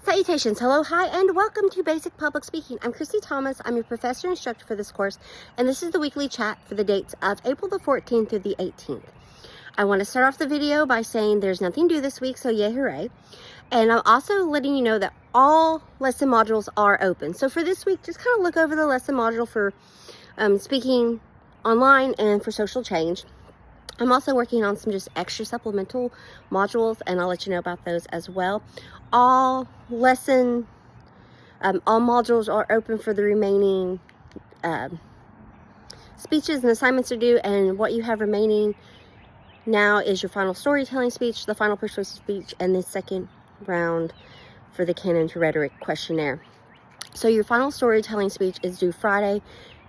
Salutations, hello, hi, and welcome to Basic Public Speaking. I'm Christy Thomas. I'm your professor and instructor for this course, and this is the weekly chat for the dates of April the 14th through the 18th. I want to start off the video by saying there's nothing due this week, so yay, hooray. And I'm also letting you know that all lesson modules are open. So for this week, just kind of look over the lesson module for speaking online and for social change. I'm also working on some just extra supplemental modules, and I'll let you know about those as well. All modules are open for the remaining speeches and assignments are due, and what you have remaining now is your final storytelling speech, the final persuasive speech, and the second round for the canon to rhetoric questionnaire. So your final storytelling speech is due Friday,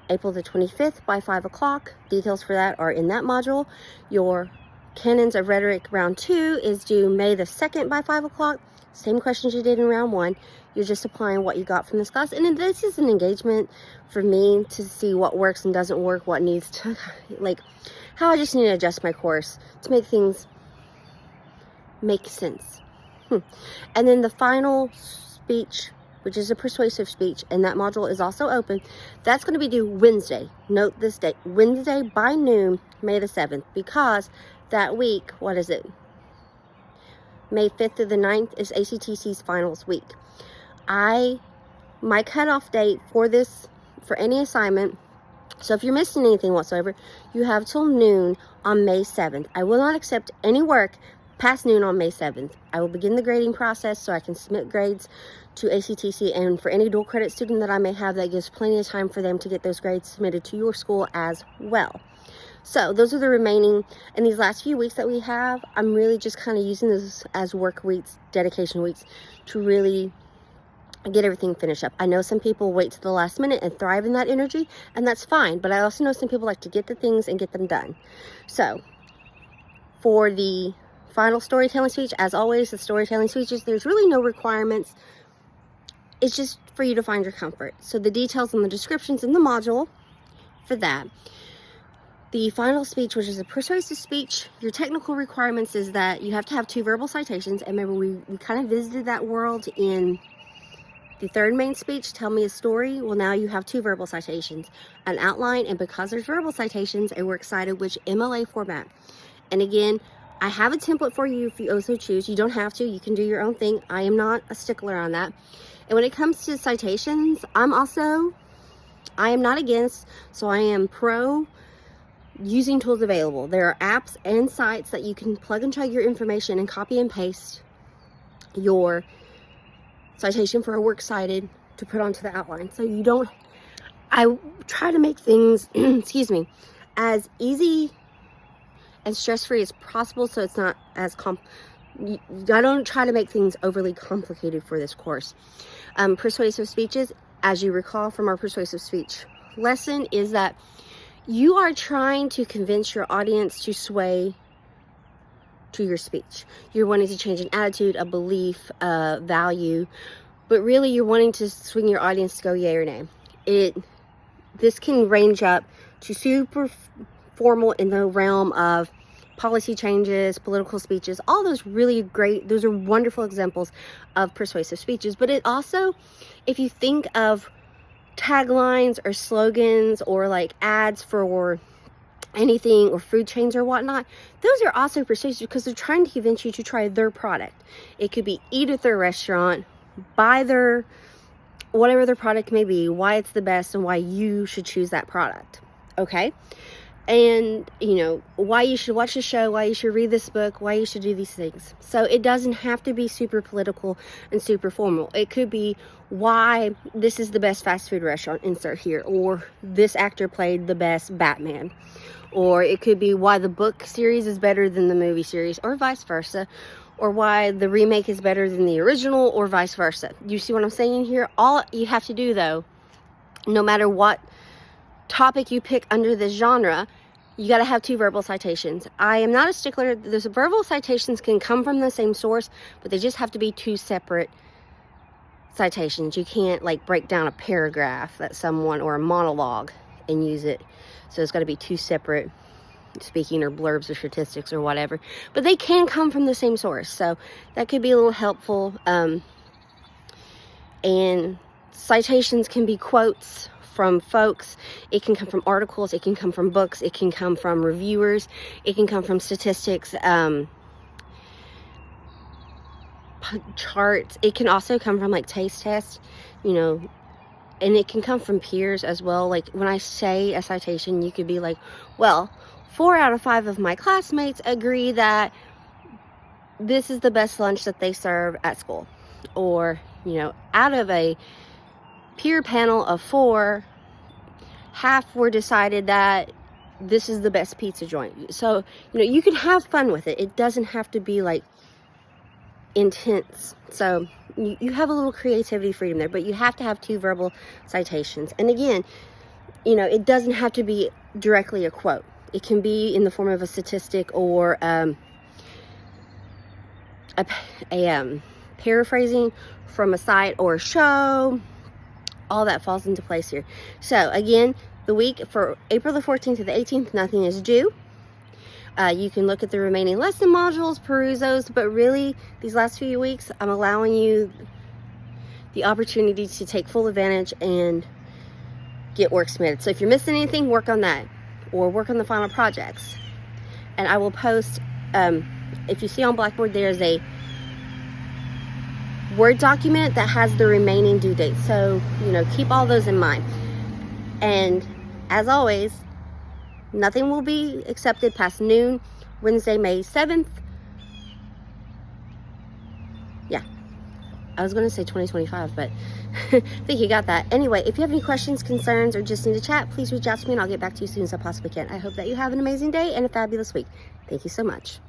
April the 25th by 5 o'clock. Details for that are in that module. Your Canons of Rhetoric round 2 is due May the 2nd by 5 o'clock. Same questions you did in round 1. You're just applying what you got from this class. And then this is an engagement for me to see what works and doesn't work, what needs to, like, how I just need to adjust my course to make things make sense. And then the final speech, which is a persuasive speech, and that module is also open. That's going to be due Wednesday. Note this date, Wednesday by noon, May the 7th, because that week, what is it? May 5th through the 9th is ACTC's finals week. My cutoff date for this, for any assignment, so if you're missing anything whatsoever, you have till noon on May 7th. I will not accept any work past noon on May 7th. I will begin the grading process so I can submit grades to ACTC, and for any dual credit student that I may have, that gives plenty of time for them to get those grades submitted to your school as well. So those are the remaining, and these last few weeks that we have, I'm really just kind of using this as work weeks, dedication weeks, to really get everything finished up. I know some people wait to the last minute and thrive in that energy, and that's fine, but I also know some people like to get the things and get them done. So for the final storytelling speech, as always, the storytelling speeches, there's really no requirements. It's just for you to find your comfort. So the details and the descriptions in the module for that. The final speech, which is a persuasive speech, your technical requirements is that you have to have 2 verbal citations. And remember, we kind of visited that world in the third main speech, Tell Me a Story. Well, now you have 2 verbal citations, an outline, and because there's verbal citations, a works cited, which MLA format. And again, I have a template for you if you also choose. You don't have to. You can do your own thing. I am not a stickler on that. And when it comes to citations, I am not against, so I am pro using tools available. There are apps and sites that you can plug and chug your information and copy and paste your citation for a works cited to put onto the outline. So you don't, I try to make things, excuse me, as easy and stress-free as possible, so it's not as I don't try to make things overly complicated for this course. Persuasive speeches, as you recall from our persuasive speech lesson, is that you are trying to convince your audience to sway to your speech. You're wanting to change an attitude, a belief, a value, but really you're wanting to swing your audience to go yay or nay. This can range up to super formal in the realm of policy changes, political speeches, all those really great, those are wonderful examples of persuasive speeches. But it also, if you think of taglines or slogans or like ads for anything or food chains or whatnot, those are also persuasive because they're trying to convince you to try their product. It could be eat at their restaurant, buy their, whatever their product may be, why it's the best and why you should choose that product. Okay? And, you know, why you should watch the show, why you should read this book, why you should do these things. So it doesn't have to be super political and super formal. It could be why this is the best fast food restaurant, insert here, or this actor played the best Batman. Or it could be why the book series is better than the movie series, or vice versa. Or why the remake is better than the original, or vice versa. You see what I'm saying here? All you have to do, though, no matter what topic you pick under this genre, you got to have 2 verbal citations. I am not a stickler. Those verbal citations can come from the same source, but they just have to be 2 separate citations. You can't like break down a paragraph that someone, or a monologue, and use it. So it's got to be 2 separate speaking or blurbs or statistics or whatever, but they can come from the same source. So that could be a little helpful. And citations can be quotes from folks. It can come from articles. It can come from books. It can come from reviewers. It can come from statistics, charts. It can also come from like taste tests, you know, and it can come from peers as well. Like when I say a citation, you could be like, well, 4 out of 5 of my classmates agree that this is the best lunch that they serve at school. Or, you know, out of a peer panel of 4, half were decided that this is the best pizza joint. So, you know, you can have fun with it. It doesn't have to be like intense. So you have a little creativity freedom there, but you have to have 2 verbal citations. And again, you know, it doesn't have to be directly a quote. It can be in the form of a statistic or paraphrasing from a site or a show. All that falls into place here. So again, the week for April the 14th to the 18th, nothing is due. You can look at the remaining lesson modules, peruse those, but really these last few weeks, I'm allowing you the opportunity to take full advantage and get work submitted. So if you're missing anything, work on that or work on the final projects. And I will post, if you see on Blackboard, there's a Word document that has the remaining due dates. So, you know, keep all those in mind. And as always, nothing will be accepted past noon, Wednesday, May 7th. Yeah, I was going to say 2025, but I think you got that. Anyway, if you have any questions, concerns, or just need to chat, please reach out to me and I'll get back to you as soon as I possibly can. I hope that you have an amazing day and a fabulous week. Thank you so much.